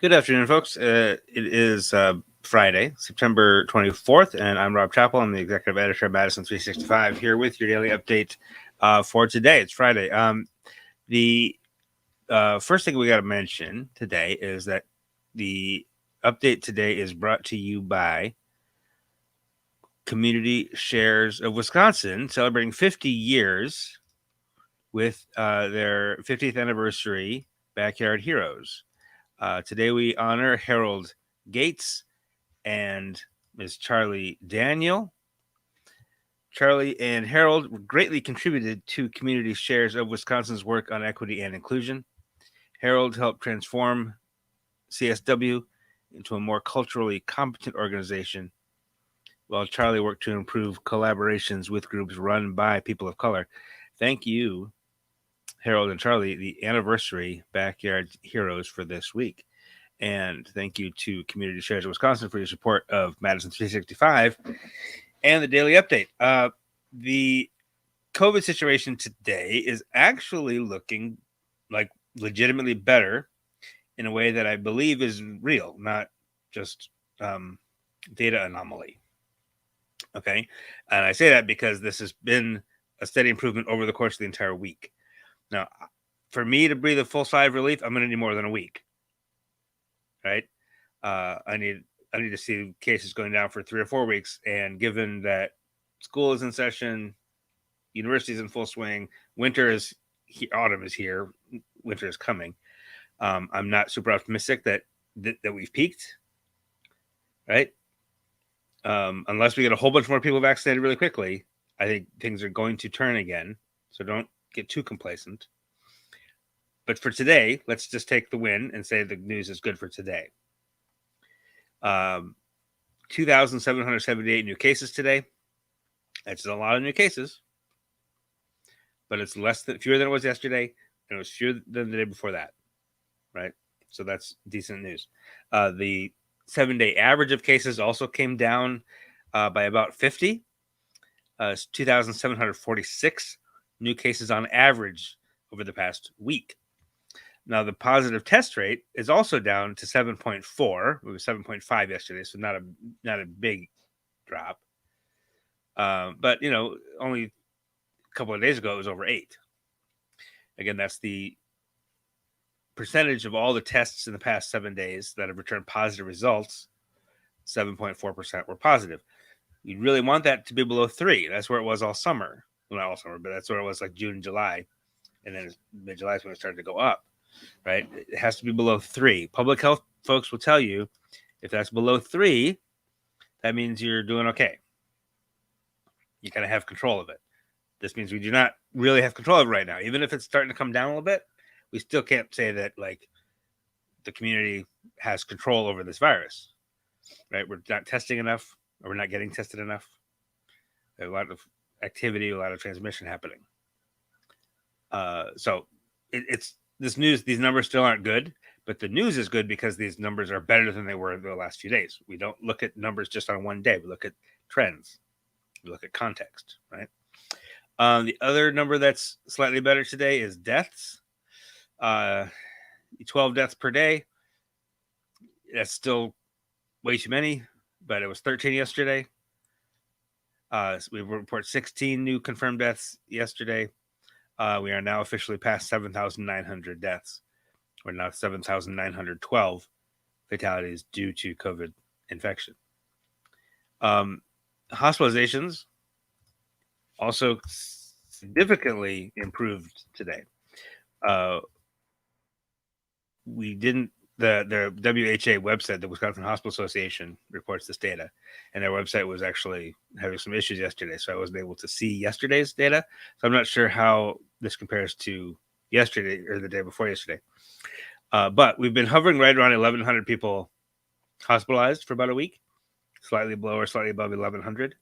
Good afternoon, folks. It is Friday, September 24th, and I'm Rob Chappell. I'm the executive editor of Madison365 here with your daily update for today. It's Friday. The first thing we got to mention today is that the update today is brought to you by Community Shares of Wisconsin, celebrating 50 years with their 50th anniversary Backyard Heroes. Today we honor Harold Gates and Ms. Charlie Daniel. Charlie and Harold greatly contributed to Community Shares of Wisconsin's work on equity and inclusion. Harold helped transform CSW into a more culturally competent organization, while Charlie worked to improve collaborations with groups run by people of color. Thank you, Harold and Charlie, the anniversary Backyard Heroes for this week. And thank you to Community Shares of Wisconsin for your support of Madison365 and the daily update. The COVID situation today is actually looking like legitimately better in a way that I believe is real, not just data anomaly. Okay. And I say that because this has been a steady improvement over the course of the entire week. Now, for me to breathe a full sigh of relief, I'm going to need more than a week. Right? I need to see cases going down for 3 or 4 weeks. And given that school is in session, university's in full swing, autumn is here, winter is coming. I'm not super optimistic that we've peaked, right? Unless we get a whole bunch more people vaccinated really quickly, I think things are going to turn again. So don't get too complacent. But for today, let's just take the win and say the news is good for today. 2,778 new cases today. That's a lot of new cases, but it's fewer than it was yesterday, and it was fewer than the day before that, right? So that's decent news. The 7-day average of cases also came down by about 50. 2,746 new cases on average over the past week. Now, the positive test rate is also down to 7.4. It was 7.5 yesterday, so not a big drop. But, only a couple of days ago, it was over 8. Again, that's the percentage of all the tests in the past 7 days that have returned positive results. 7.4% were positive. You really want that to be below 3. That's where it was all summer. Well, not all summer, but that's where it was like June, July. And then mid-July is when it started to go up. Right? It has to be below 3. Public health folks will tell you if that's below 3, that means you're doing okay. You kind of have control of it. This means we do not really have control of it right now. Even if it's starting to come down a little bit, we still can't say that like the community has control over this virus, right? We're not testing enough, or we're not getting tested enough. There's a lot of activity, a lot of transmission happening. So it's this news, these numbers still aren't good, but the news is good because these numbers are better than they were the last few days. We don't look at numbers just on one day. We look at trends. We look at context, right? The other number that's slightly better today is deaths. 12 deaths per day. That's still way too many, but it was 13 yesterday. So we report 16 new confirmed deaths yesterday. We are now officially past 7,900 deaths. We're now 7,912 fatalities due to COVID infection. Hospitalizations also significantly improved today. The WHA website, the Wisconsin Hospital Association, reports this data, and their website was actually having some issues yesterday, so I wasn't able to see yesterday's data. So I'm not sure how this compares to yesterday or the day before yesterday. But we've been hovering right around 1,100 people hospitalized for about a week, slightly below or slightly above 1,100.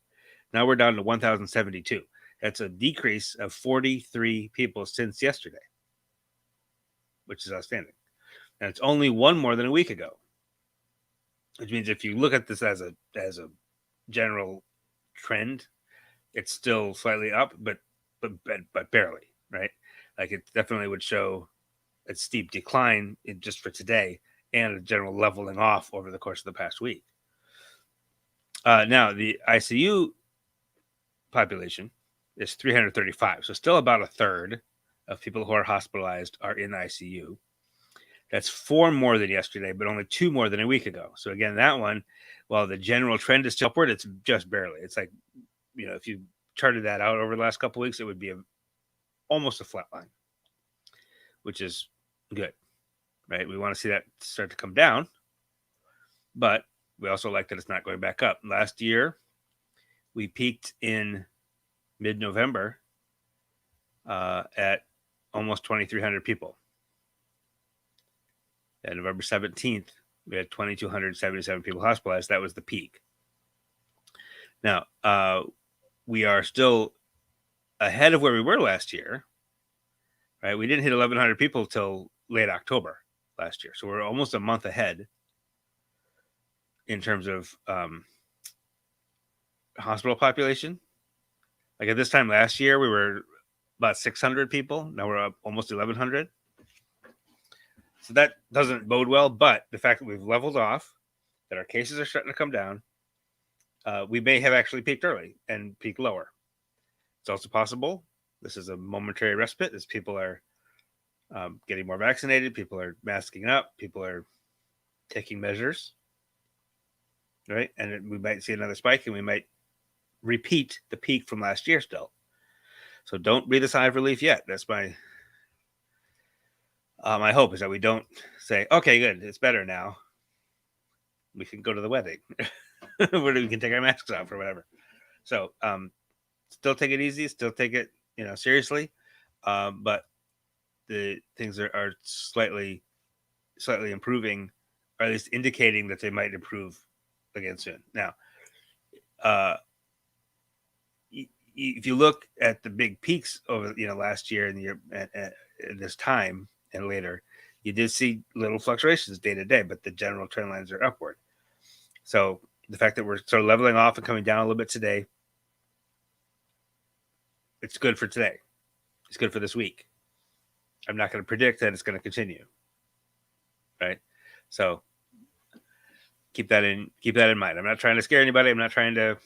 Now we're down to 1,072. That's a decrease of 43 people since yesterday, which is outstanding. And it's only one more than a week ago, which means if you look at this as a general trend, it's still slightly up, but barely, right? Like it definitely would show a steep decline just for today and a general leveling off over the course of the past week. Now, the ICU population is 335, so still about a third of people who are hospitalized are in the ICU. That's 4 more than yesterday, but only 2 more than a week ago. So again, that one, while the general trend is still upward, it's just barely. It's like, if you charted that out over the last couple of weeks, it would be almost a flat line, which is good, right? We want to see that start to come down, but we also like that it's not going back up. Last year, we peaked in mid-November at almost 2,300 people. And November 17th, we had 2,277 people hospitalized. That was the peak. Now, we are still ahead of where we were last year, right? We didn't hit 1,100 people till late October last year. So we're almost a month ahead in terms of hospital population. Like at this time last year, we were about 600 people. Now we're up almost 1,100. So that doesn't bode well, but the fact that we've leveled off, that our cases are starting to come down, we may have actually peaked early and peaked lower. It's also possible this is a momentary respite as people are getting more vaccinated, people are masking up, people are taking measures, right? And we might see another spike and we might repeat the peak from last year still. So don't breathe a sigh of relief yet. That's my hope, is that we don't say, okay, good, it's better now. We can go to the wedding where we can take our masks off or whatever. So still take it easy, still take it seriously, but the things are slightly improving, or at least indicating that they might improve again soon. Now, if you look at the big peaks over last year and the year at this time and later, you did see little fluctuations day to day, but the general trend lines are upward. So the fact that we're sort of leveling off and coming down a little bit today, it's good for today. It's good for this week. I'm not going to predict that it's going to continue, right? So keep that in mind. I'm not trying to scare anybody. I'm not trying to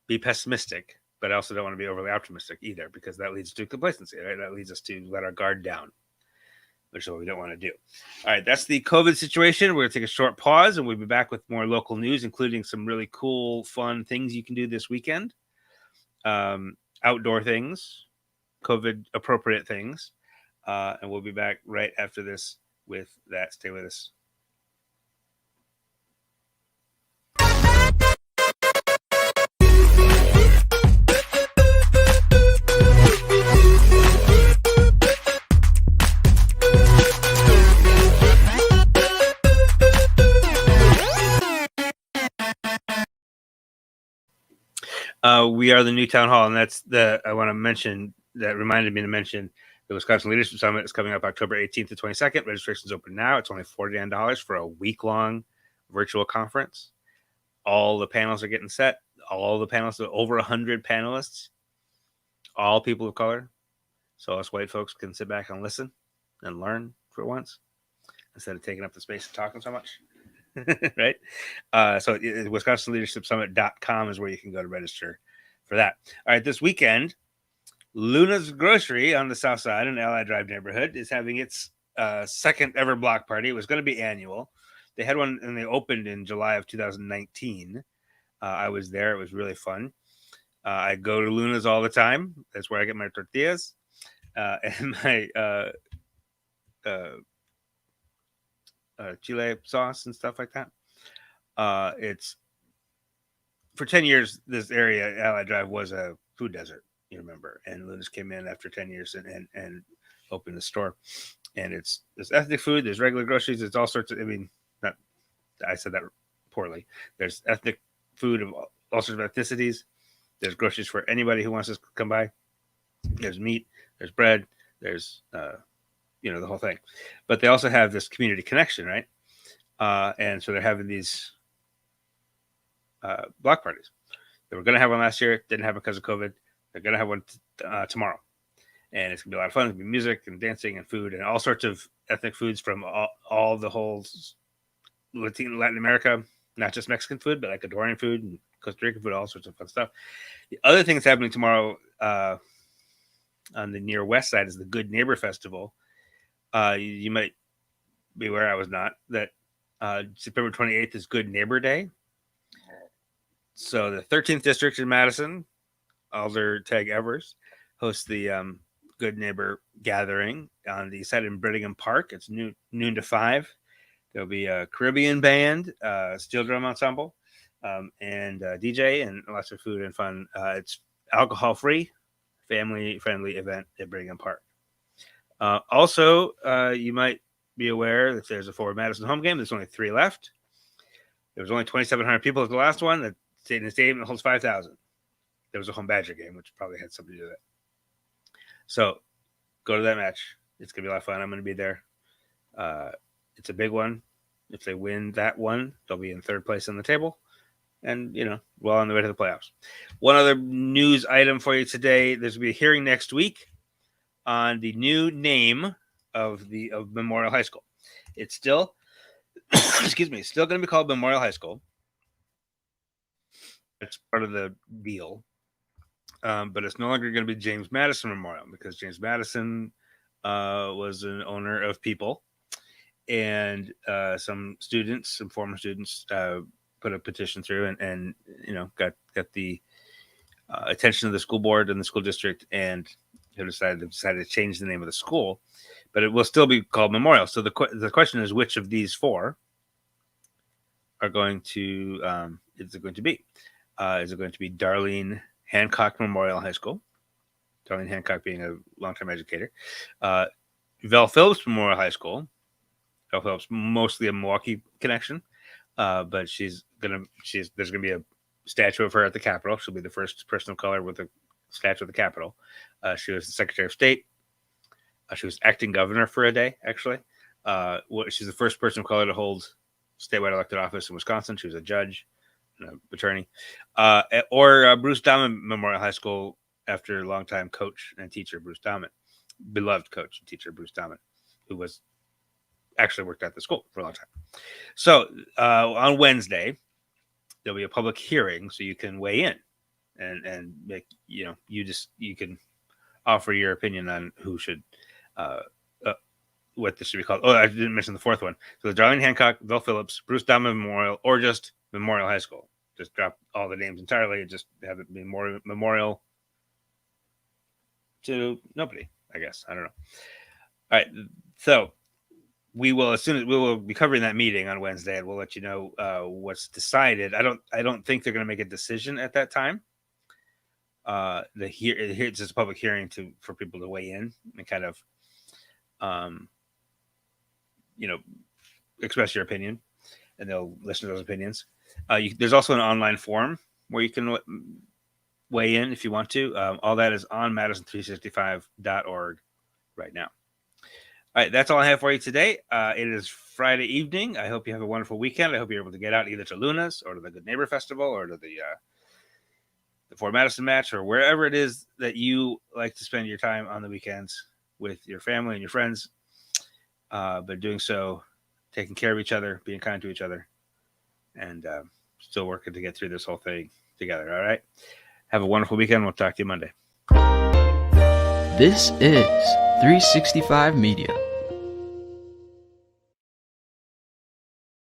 be pessimistic, but I also don't want to be overly optimistic either, because that leads to complacency, right? That leads us to let our guard down, which is what we don't want to do. All right, that's the COVID situation. We're going to take a short pause, and we'll be back with more local news, including some really cool, fun things you can do this weekend. Outdoor things, COVID-appropriate things. And we'll be back right after this with that. Stay with us. We are the new town hall, and that's I want to mention, that reminded me to mention, the Wisconsin Leadership Summit is coming up October 18th to 22nd. Registration's open now. It's only $49 for a week-long virtual conference. All the panels are getting set. All the panelists, over 100 panelists, all people of color. So us white folks can sit back and listen and learn for once, instead of taking up the space and talking so much. Right? So WisconsinLeadershipSummit.com is where you can go to register for that. All right, this weekend, Luna's Grocery on the south side in the Allied Drive neighborhood is having its second ever block party. It was going to be annual. They had one and they opened in July of 2019. I was there. It was really fun. I go to Luna's all the time. That's where I get my tortillas and my chile sauce and stuff like that. It's for 10 years, this area, Allied Drive, was a food desert, you remember, and Luna's came in after 10 years and opened the store. And there's ethnic food, there's regular groceries, it's all sorts of, I said that poorly. There's ethnic food of all sorts of ethnicities. There's groceries for anybody who wants to come by. There's meat, there's bread, there's the whole thing. But they also have this community connection, right? And so they're having these block parties. They were going to have one last year, didn't have it because of COVID. They're going to have one tomorrow. and it's gonna be a lot of fun. It's gonna be music and dancing and food and all sorts of ethnic foods from all the whole Latin America, not just Mexican food, but like Ecuadorian food and Costa Rican food, all sorts of fun stuff. The other thing that's happening tomorrow on the near west side is the Good Neighbor Festival. You might be aware, I was not, that September 28th is Good Neighbor Day. So the 13th district in Madison, Alder Tag Evers, hosts the Good Neighbor Gathering on the site in Brittingham Park. It's noon to 5. There'll be a Caribbean band, steel drum ensemble, and DJ, and lots of food and fun. It's alcohol-free, family-friendly event at Brittingham Park. Also, you might be aware that there's a Forward Madison home game. There's only 3 left. There was only 2,700 people at the last one. That stayed in the stadium that holds 5,000. There was a home Badger game, which probably had something to do with it. So go to that match. It's going to be a lot of fun. I'm going to be there. It's a big one. If they win that one, they'll be in 3rd place on the table. And, well on the way to the playoffs. One other news item for you today. There's going to be a hearing next week on the new name of Memorial High School. It's still, still going to be called Memorial High School. It's part of the deal. But it's no longer going to be James Madison Memorial, because James Madison was an owner of People, and some former students put a petition through and got the attention of the school board and the school district, and have decided to change the name of the school, but it will still be called Memorial. So the question is, which of these 4 are going to is it going to be? Is it going to be Darlene Hancock Memorial High School? Darlene Hancock being a longtime educator. Vel Phillips Memorial High School. Vel Phillips, mostly a Milwaukee connection, but there's going to be a statue of her at the Capitol. She'll be the first person of color with a statue at the Capitol. She was the Secretary of State. She was acting governor for a day, actually. She's the first person of color to hold statewide elected office in Wisconsin. She was a judge, attorney. Or Bruce Dahman Memorial High School, after longtime coach and teacher Bruce Dahman, beloved coach and teacher Bruce Dahman, who was actually worked at the school for a long time. So on Wednesday, there'll be a public hearing, so you can weigh in and make, you can offer your opinion on who should what this should be called. Oh, I didn't mention the 4th one. So the Darlene Hancock, Vel Phillips, Bruce Dahman Memorial, or just Memorial High School. Just drop all the names entirely and just have it be more Memorial to nobody, I guess. I don't know. All right. So we will be covering that meeting on Wednesday, and we'll let you know what's decided. I don't think they're going to make a decision at that time. It's just a public hearing for people to weigh in and kind of, express your opinion, and they'll listen to those opinions. There's also an online forum where you can weigh in if you want to. All that is on Madison365.org right now. All right, that's all I have for you today. It is Friday evening. I hope you have a wonderful weekend. I hope you're able to get out either to Luna's or to the Good Neighbor Festival or to the Fort Madison match, or wherever it is that you like to spend your time on the weekends with your family and your friends. But doing so, taking care of each other, being kind to each other, and still working to get through this whole thing together. All right. Have a wonderful weekend. We'll talk to you Monday. This is 365 Media.